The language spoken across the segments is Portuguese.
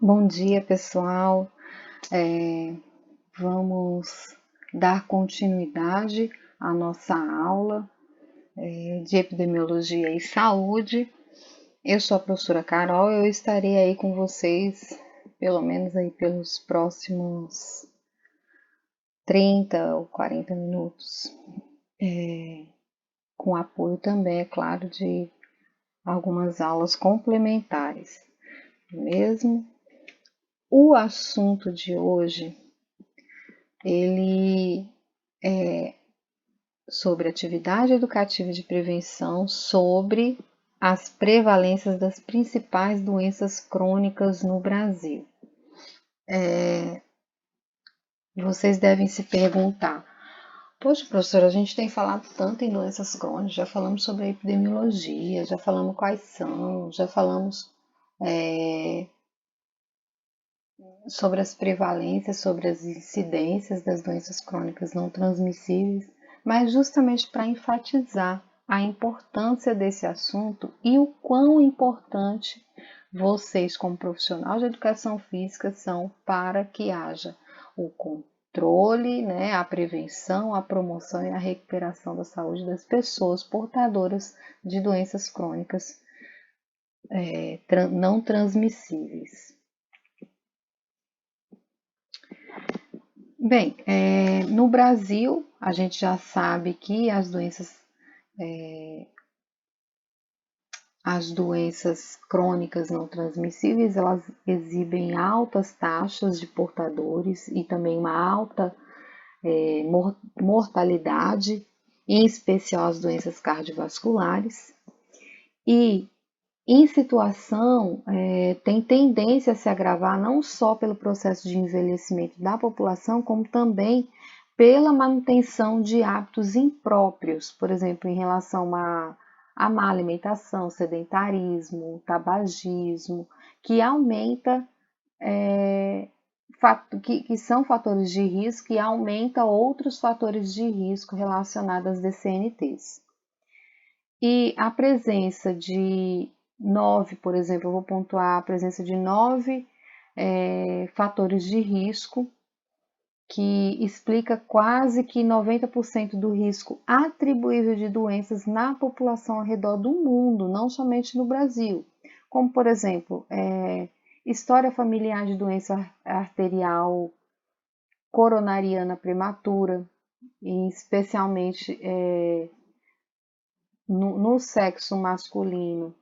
Bom dia, pessoal. É, Vamos dar continuidade à nossa aula de epidemiologia e saúde. Eu sou a professora Carol, eu estarei aí com vocês, pelo menos aí pelos próximos 30 ou 40 minutos, com apoio também, é claro, de algumas aulas complementares, mesmo. O assunto de hoje, ele é sobre atividade educativa de prevenção sobre as prevalências das principais doenças crônicas no Brasil. Vocês devem se perguntar: poxa, professora, a gente tem falado tanto em doenças crônicas, já falamos sobre a epidemiologia, já falamos quais são, já falamos sobre as prevalências, sobre as incidências das doenças crônicas não transmissíveis, mas justamente para enfatizar a importância desse assunto e o quão importante vocês, como profissional de educação física, são para que haja o controle, né, a prevenção, a promoção e a recuperação da saúde das pessoas portadoras de doenças crônicas não transmissíveis. Bem, no Brasil, a gente já sabe que as doenças crônicas não transmissíveis, elas exibem altas taxas de portadores e também uma alta mortalidade, em especial as doenças cardiovasculares. E em situação, tem tendência a se agravar não só pelo processo de envelhecimento da população, como também pela manutenção de hábitos impróprios, por exemplo, em relação à má alimentação, sedentarismo, tabagismo, que aumenta, que são fatores de risco e aumenta outros fatores de risco relacionados às DCNTs. E a presença de 9, por exemplo, eu vou pontuar a presença de 9 fatores de risco, que explica quase que 90% do risco atribuível de doenças na população ao redor do mundo, não somente no Brasil. Como, por exemplo, história familiar de doença arterial coronariana prematura, e especialmente no sexo masculino,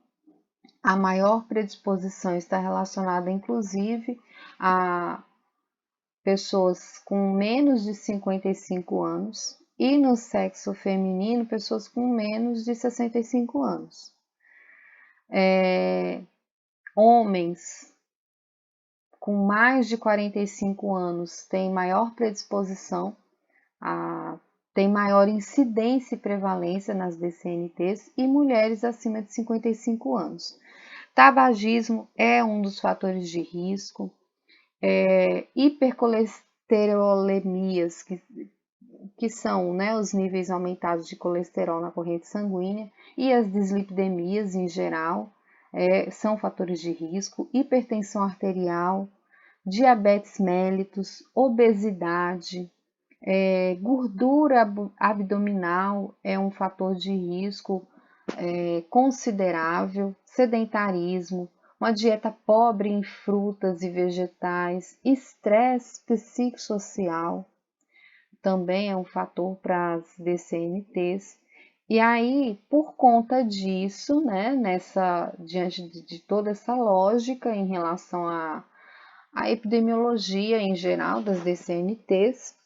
a maior predisposição está relacionada, inclusive, a pessoas com menos de 55 anos e no sexo feminino, pessoas com menos de 65 anos. Homens com mais de 45 anos têm maior predisposição, têm maior incidência e prevalência nas DCNTs e mulheres acima de 55 anos. Tabagismo é um dos fatores de risco, hipercolesterolemias, que são, né, os níveis aumentados de colesterol na corrente sanguínea, e as dislipidemias em geral, são fatores de risco, hipertensão arterial, diabetes mellitus, obesidade, gordura abdominal é um fator de risco considerável, sedentarismo, uma dieta pobre em frutas e vegetais, estresse psicossocial também é um fator para as DCNTs. E aí, por conta disso, né, diante de toda essa lógica em relação à epidemiologia em geral das DCNTs,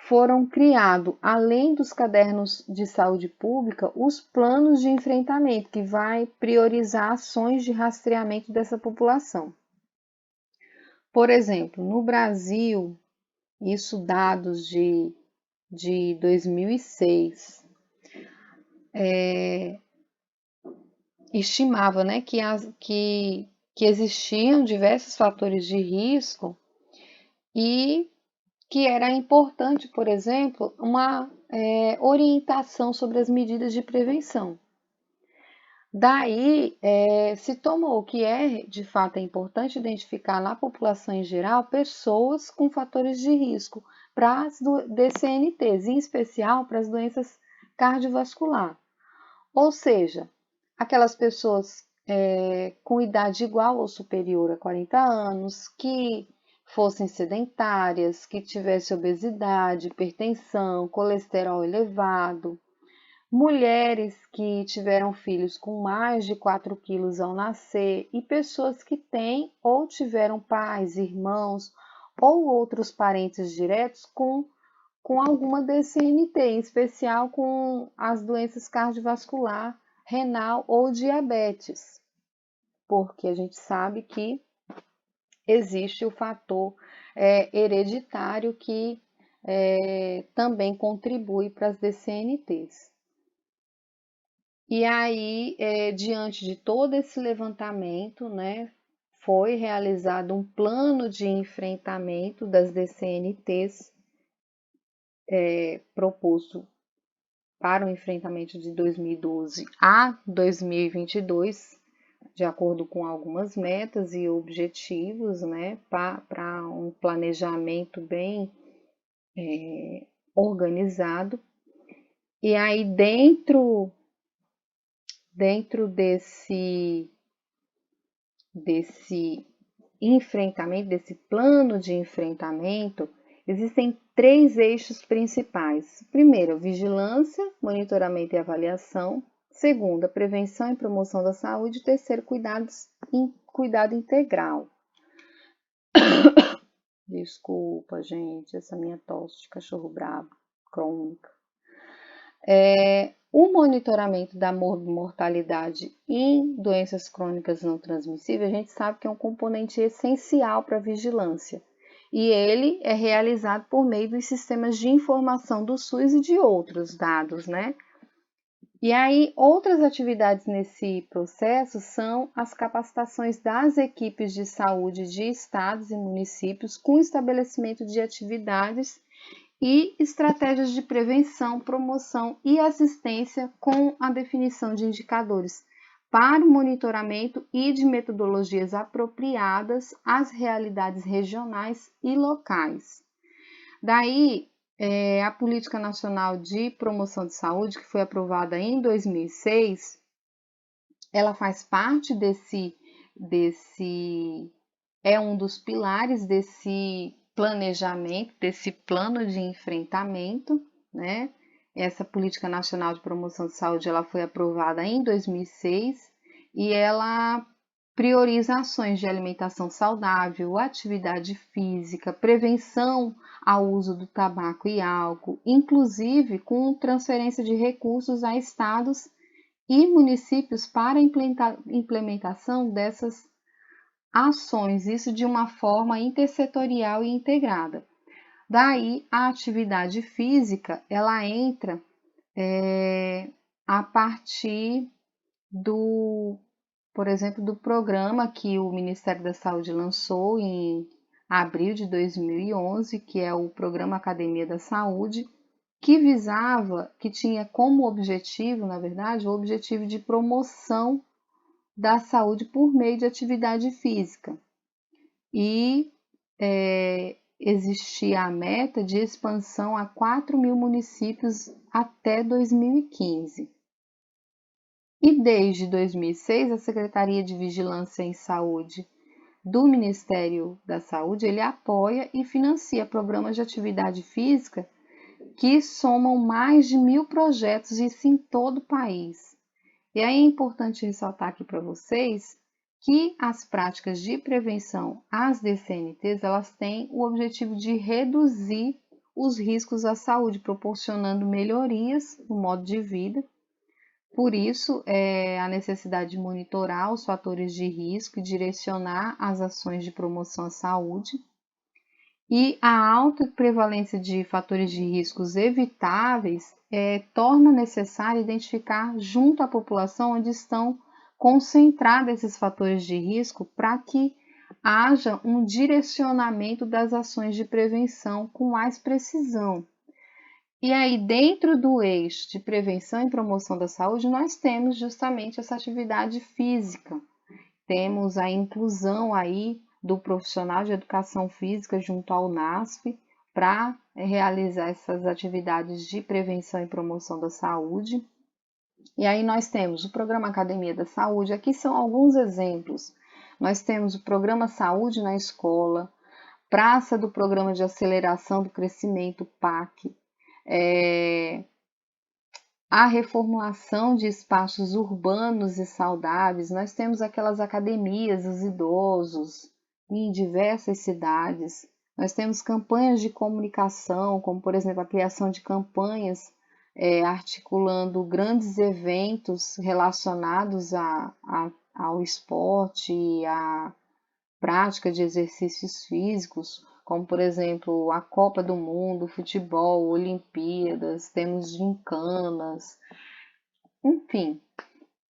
foram criados, além dos cadernos de saúde pública, os planos de enfrentamento, que vai priorizar ações de rastreamento dessa população. Por exemplo, no Brasil, isso dados de 2006, estimava, né, que existiam diversos fatores de risco e que era importante, por exemplo, uma orientação sobre as medidas de prevenção. Daí, se tomou que de fato, é importante identificar na população em geral pessoas com fatores de risco para as DCNTs, em especial para as doenças cardiovasculares. Ou seja, aquelas pessoas com idade igual ou superior a 40 anos, que fossem sedentárias, que tivessem obesidade, hipertensão, colesterol elevado, mulheres que tiveram filhos com mais de 4 quilos ao nascer e pessoas que têm ou tiveram pais, irmãos ou outros parentes diretos com alguma DCNT, em especial com as doenças cardiovascular, renal ou diabetes, porque a gente sabe que existe o fator hereditário que também contribui para as DCNTs. E aí, diante de todo esse levantamento, né, foi realizado um plano de enfrentamento das DCNTs proposto para o enfrentamento de 2012 a 2022, de acordo com algumas metas e objetivos, né, para um planejamento bem organizado. E aí, dentro desse enfrentamento, desse plano de enfrentamento, existem 3 eixos principais. Primeiro, vigilância, monitoramento e avaliação. Segundo, prevenção e promoção da saúde. Terceiro, cuidado integral. Desculpa, gente, essa minha tosse de cachorro brabo, crônica. O monitoramento da mortalidade em doenças crônicas não transmissíveis, a gente sabe que é um componente essencial para a vigilância. E ele é realizado por meio dos sistemas de informação do SUS e de outros dados, né? E aí, outras atividades nesse processo são as capacitações das equipes de saúde de estados e municípios com estabelecimento de atividades e estratégias de prevenção, promoção e assistência com a definição de indicadores para o monitoramento e de metodologias apropriadas às realidades regionais e locais. Daí, a Política Nacional de Promoção de Saúde, que foi aprovada em 2006, ela faz parte é um dos pilares desse planejamento, desse plano de enfrentamento, né? Essa Política Nacional de Promoção de Saúde, ela foi aprovada em 2006 e ela prioriza ações de alimentação saudável, atividade física, prevenção ao uso do tabaco e álcool, inclusive com transferência de recursos a estados e municípios para a implementação dessas ações, isso de uma forma intersetorial e integrada. Daí, a atividade física, ela entra a partir por exemplo, do programa que o Ministério da Saúde lançou em abril de 2011, que é o Programa Academia da Saúde, que tinha como objetivo, na verdade, o objetivo de promoção da saúde por meio de atividade física. E existia a meta de expansão a 4.000 municípios até 2015. E desde 2006, a Secretaria de Vigilância em Saúde do Ministério da Saúde, ele apoia e financia programas de atividade física que somam mais de 1.000 projetos, isso em todo o país. E aí é importante ressaltar aqui para vocês que as práticas de prevenção às DCNTs, elas têm o objetivo de reduzir os riscos à saúde, proporcionando melhorias no modo de vida. Por isso, a necessidade de monitorar os fatores de risco e direcionar as ações de promoção à saúde. E a alta prevalência de fatores de riscos evitáveis torna necessário identificar junto à população onde estão concentrados esses fatores de risco para que haja um direcionamento das ações de prevenção com mais precisão. E aí, dentro do eixo de prevenção e promoção da saúde, nós temos justamente essa atividade física. Temos a inclusão aí do profissional de educação física junto ao NASF para realizar essas atividades de prevenção e promoção da saúde. E aí nós temos o programa Academia da Saúde, aqui são alguns exemplos. Nós temos o programa Saúde na Escola, Praça do Programa de Aceleração do Crescimento, PAC, a reformulação de espaços urbanos e saudáveis. Nós temos aquelas academias dos idosos em diversas cidades. Nós temos campanhas de comunicação, como por exemplo a criação de campanhas articulando grandes eventos relacionados ao esporte e à prática de exercícios físicos, como por exemplo a Copa do Mundo, futebol, Olimpíadas, temos gincanas, enfim,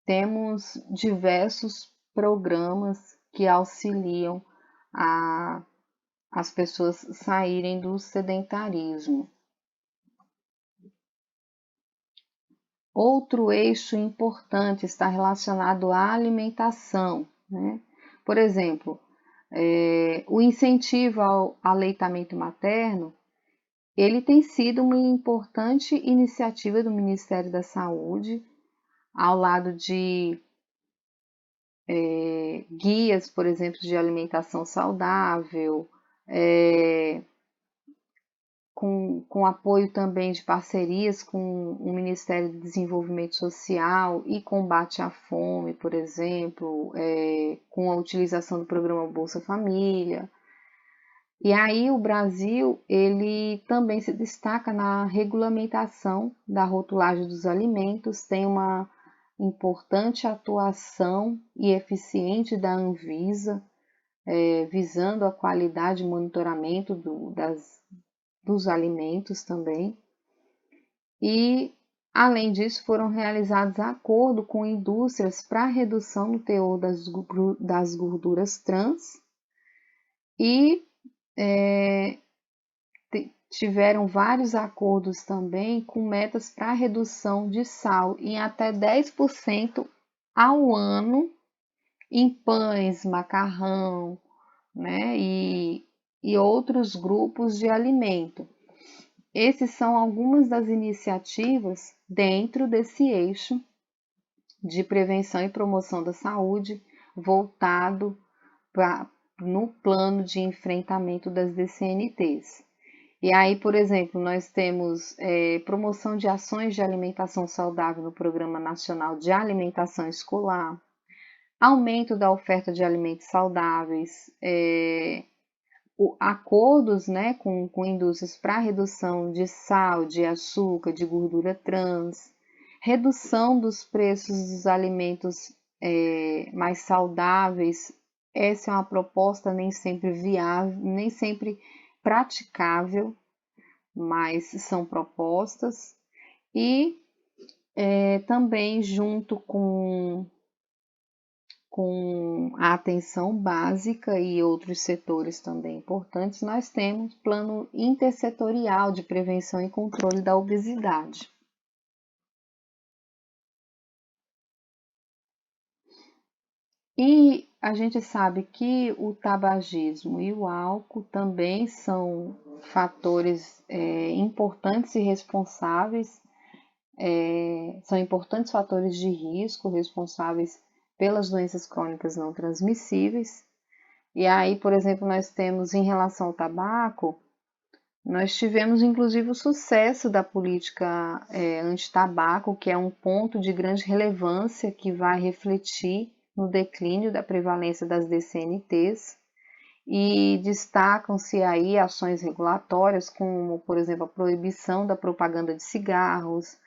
temos diversos programas que auxiliam as pessoas saírem do sedentarismo. Outro eixo importante está relacionado à alimentação, né? Por exemplo, o incentivo ao aleitamento materno, ele tem sido uma importante iniciativa do Ministério da Saúde, ao lado de guias, por exemplo, de alimentação saudável, com apoio também de parcerias com o Ministério do Desenvolvimento Social e Combate à Fome, por exemplo, com a utilização do programa Bolsa Família. E aí o Brasil, ele também se destaca na regulamentação da rotulagem dos alimentos, tem uma importante atuação e eficiente da Anvisa, visando a qualidade e monitoramento dos alimentos também. E, além disso, foram realizados acordos com indústrias para redução do teor das gorduras trans e tiveram vários acordos também com metas para redução de sal em até 10% ao ano em pães, macarrão, né, e outros grupos de alimento. Esses são algumas das iniciativas dentro desse eixo de prevenção e promoção da saúde voltado no plano de enfrentamento das DCNTs. E aí, por exemplo, nós temos promoção de ações de alimentação saudável no Programa Nacional de Alimentação Escolar, aumento da oferta de alimentos saudáveis, acordos, né, com indústrias para redução de sal, de açúcar, de gordura trans, redução dos preços dos alimentos mais saudáveis. Essa é uma proposta nem sempre viável, nem sempre praticável, mas são propostas. E também junto com a atenção básica e outros setores também importantes, nós temos plano intersetorial de prevenção e controle da obesidade. E a gente sabe que o tabagismo e o álcool também são fatores importantes e responsáveis, são importantes fatores de risco responsáveis pelas doenças crônicas não transmissíveis. E aí, por exemplo, nós temos em relação ao tabaco, nós tivemos inclusive o sucesso da política anti-tabaco, que é um ponto de grande relevância que vai refletir no declínio da prevalência das DCNTs, e destacam-se aí ações regulatórias, como, por exemplo, a proibição da propaganda de cigarros,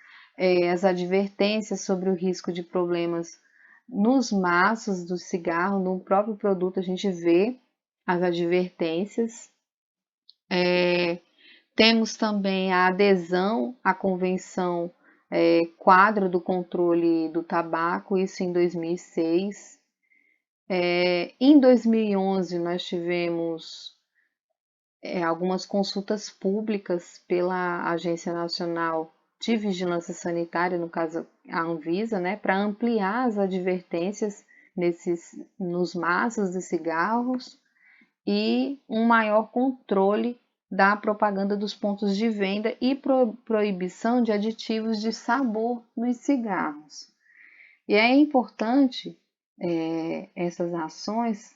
as advertências sobre o risco de problemas nos maços do cigarro, no próprio produto a gente vê as advertências. Temos também a adesão à Convenção Quadro do Controle do Tabaco, isso em 2006. Em 2011 nós tivemos algumas consultas públicas pela Agência Nacional de Vigilância Sanitária, no caso a Anvisa, né, para ampliar as advertências nos maços de cigarros e um maior controle da propaganda dos pontos de venda e proibição de aditivos de sabor nos cigarros. E é importante essas ações,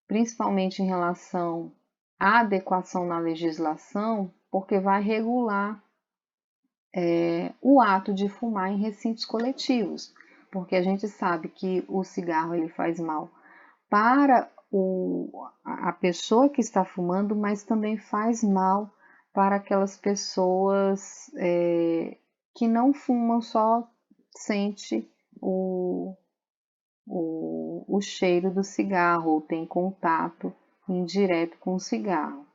principalmente em relação à adequação na legislação, porque vai regular o ato de fumar em recintos coletivos, porque a gente sabe que o cigarro ele faz mal para a pessoa que está fumando, mas também faz mal para aquelas pessoas que não fumam, só sente o cheiro do cigarro ou tem contato indireto com o cigarro.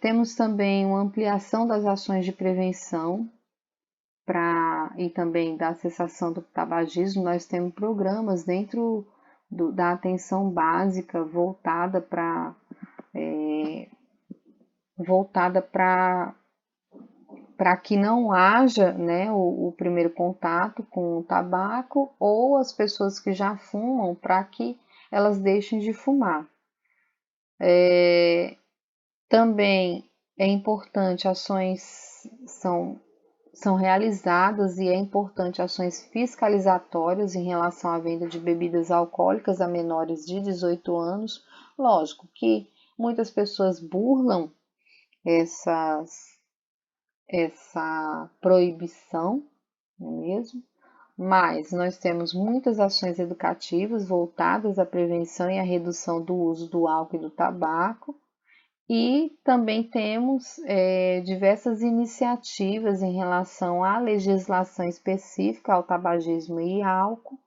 Temos também uma ampliação das ações de prevenção e também da cessação do tabagismo. Nós temos programas dentro da atenção básica voltada para que não haja, né, o primeiro contato com o tabaco, ou as pessoas que já fumam, para que elas deixem de fumar. Também é importante são realizadas e é importante ações fiscalizatórias em relação à venda de bebidas alcoólicas a menores de 18 anos. Lógico que muitas pessoas burlam essa proibição, não é mesmo? Mas nós temos muitas ações educativas voltadas à prevenção e à redução do uso do álcool e do tabaco. E também temos diversas iniciativas em relação à legislação específica ao tabagismo e álcool,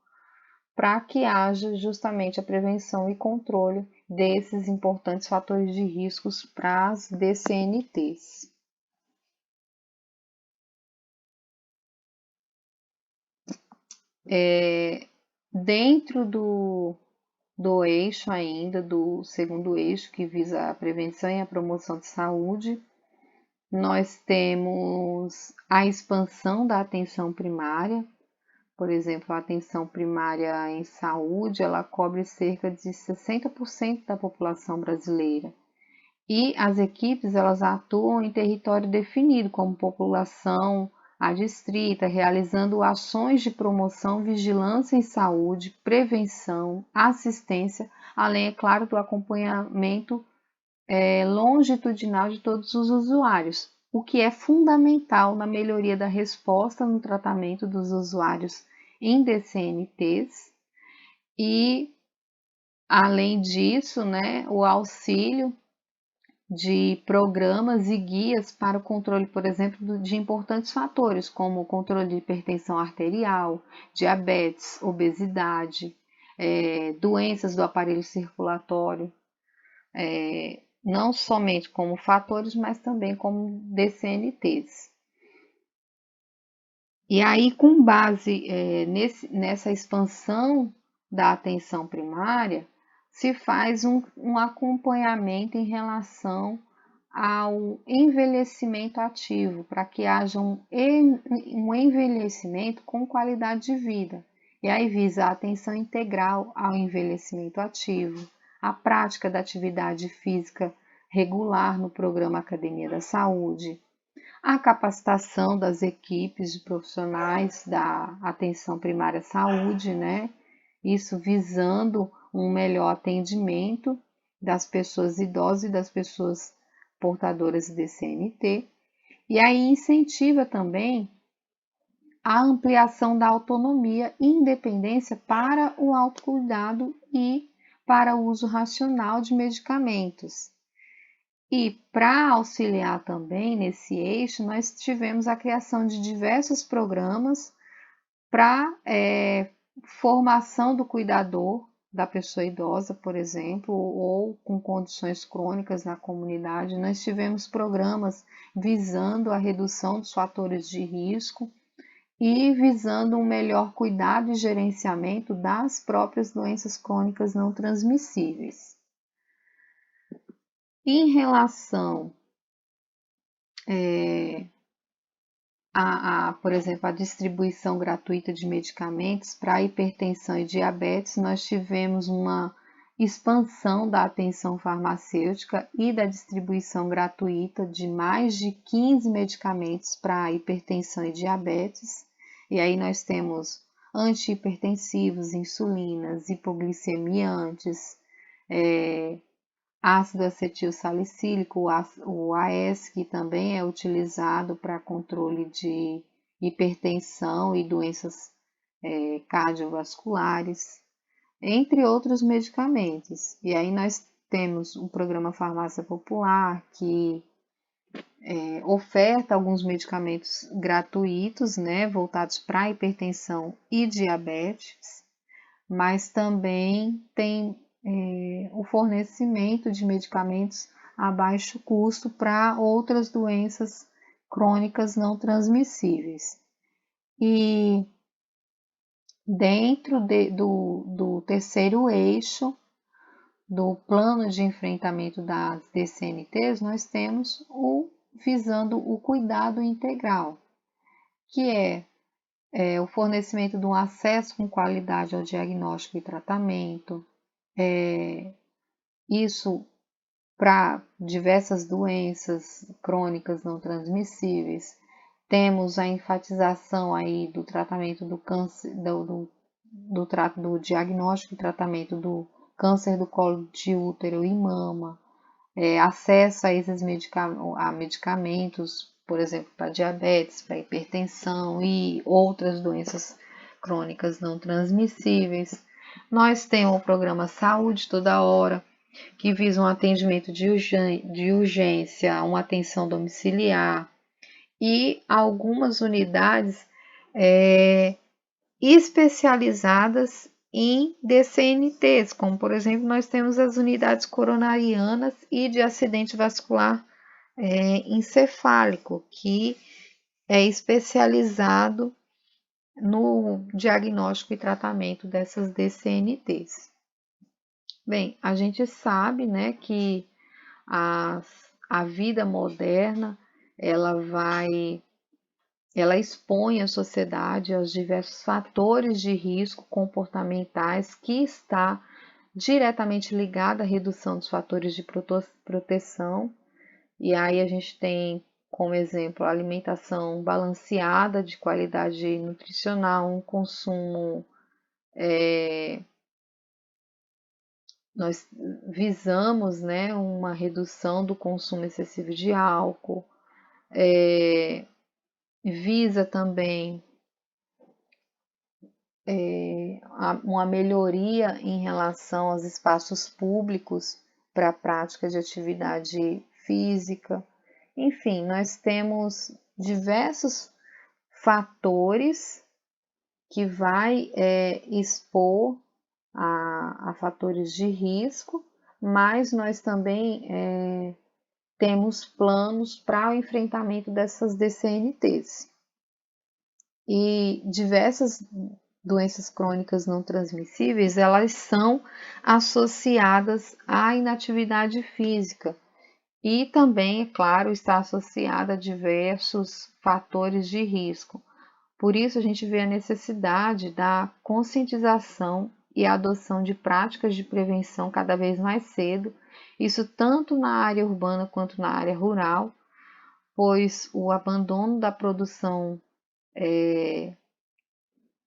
para que haja justamente a prevenção e controle desses importantes fatores de riscos para as DCNTs. Dentro do eixo ainda, do segundo eixo, que visa a prevenção e a promoção de saúde, nós temos a expansão da atenção primária. Por exemplo, a atenção primária em saúde, ela cobre cerca de 60% da população brasileira. E as equipes, elas atuam em território definido, como população adstrita, realizando ações de promoção, vigilância em saúde, prevenção, assistência, além, é claro, do acompanhamento longitudinal de todos os usuários, o que é fundamental na melhoria da resposta no tratamento dos usuários em DCNTs e, além disso, né, o auxílio de programas e guias para o controle, por exemplo, de importantes fatores, como o controle de hipertensão arterial, diabetes, obesidade, doenças do aparelho circulatório, não somente como fatores, mas também como DCNTs. E aí, com base nessa expansão da atenção primária, se faz um acompanhamento em relação ao envelhecimento ativo, para que haja um envelhecimento com qualidade de vida. E aí visa a atenção integral ao envelhecimento ativo, a prática da atividade física regular no programa Academia da Saúde, a capacitação das equipes de profissionais da atenção primária à saúde, né? Isso visando um melhor atendimento das pessoas idosas e das pessoas portadoras de DCNT. E aí incentiva também a ampliação da autonomia e independência para o autocuidado e para o uso racional de medicamentos. E para auxiliar também nesse eixo, nós tivemos a criação de diversos programas para formação do cuidador da pessoa idosa, por exemplo, ou com condições crônicas na comunidade. Nós tivemos programas visando a redução dos fatores de risco e visando um melhor cuidado e gerenciamento das próprias doenças crônicas não transmissíveis. Em relação por exemplo, a distribuição gratuita de medicamentos para hipertensão e diabetes, nós tivemos uma expansão da atenção farmacêutica e da distribuição gratuita de mais de 15 medicamentos para hipertensão e diabetes. E aí nós temos antihipertensivos, insulinas, hipoglicemiantes, ácido acetil salicílico, o AS, que também é utilizado para controle de hipertensão e doenças cardiovasculares, entre outros medicamentos. E aí nós temos o programa Farmácia Popular, que oferta alguns medicamentos gratuitos, né, voltados para hipertensão e diabetes, mas também tem o fornecimento de medicamentos a baixo custo para outras doenças crônicas não transmissíveis. E dentro do terceiro eixo do plano de enfrentamento das DCNTs, nós temos visando o cuidado integral, que é o fornecimento de um acesso com qualidade ao diagnóstico e tratamento, isso para diversas doenças crônicas não transmissíveis. Temos a enfatização aí do tratamento do câncer, do diagnóstico e tratamento do câncer do colo de útero e mama, acesso a esses medicamentos, por exemplo, para diabetes, para hipertensão e outras doenças crônicas não transmissíveis. Nós temos o programa Saúde Toda Hora, que visa um atendimento de urgência, uma atenção domiciliar e algumas unidades especializadas em DCNTs, como por exemplo nós temos as unidades coronarianas e de acidente vascular encefálico, que é especializado no diagnóstico e tratamento dessas DCNTs. Bem, a gente sabe, né, que a vida moderna ela expõe a sociedade aos diversos fatores de risco comportamentais que está diretamente ligada à redução dos fatores de proteção. E aí a gente tem como exemplo a alimentação balanceada de qualidade nutricional, um consumo nós visamos, né, uma redução do consumo excessivo de álcool, visa também uma melhoria em relação aos espaços públicos para a prática de atividade física. Enfim, nós temos diversos fatores que vai expor a fatores de risco, mas nós também temos planos para o enfrentamento dessas DCNTs. E diversas doenças crônicas não transmissíveis, elas são associadas à inatividade física e também, é claro, está associada a diversos fatores de risco. Por isso, a gente vê a necessidade da conscientização e a adoção de práticas de prevenção cada vez mais cedo, isso tanto na área urbana quanto na área rural, pois o abandono da produção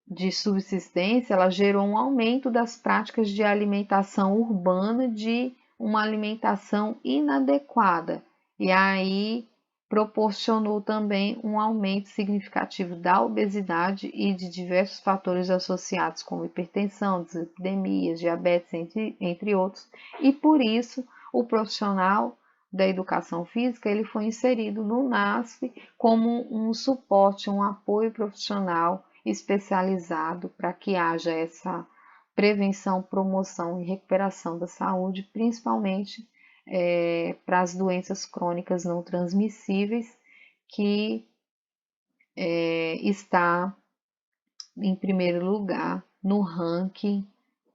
de subsistência, ela gerou um aumento das práticas de alimentação urbana, de uma alimentação inadequada, e aí proporcionou também um aumento significativo da obesidade e de diversos fatores associados como hipertensão, dislipidemias, diabetes, entre outros, e por isso o profissional da educação física ele foi inserido no NASF como um suporte, um apoio profissional especializado para que haja essa prevenção, promoção e recuperação da saúde, principalmente para as doenças crônicas não transmissíveis, que está em primeiro lugar no ranking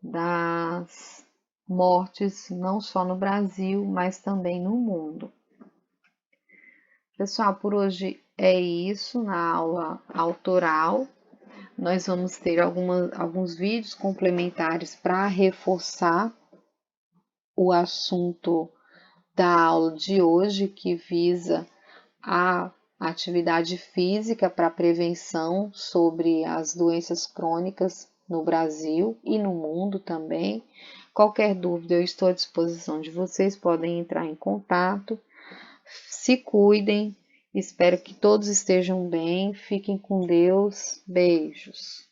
das mortes não só no Brasil, mas também no mundo. Pessoal, por hoje é isso na aula autoral. Nós vamos ter alguns vídeos complementares para reforçar o assunto da aula de hoje, que visa a atividade física para prevenção sobre as doenças crônicas no Brasil e no mundo também. Qualquer dúvida, eu estou à disposição de vocês, podem entrar em contato. Se cuidem, espero que todos estejam bem, fiquem com Deus, beijos.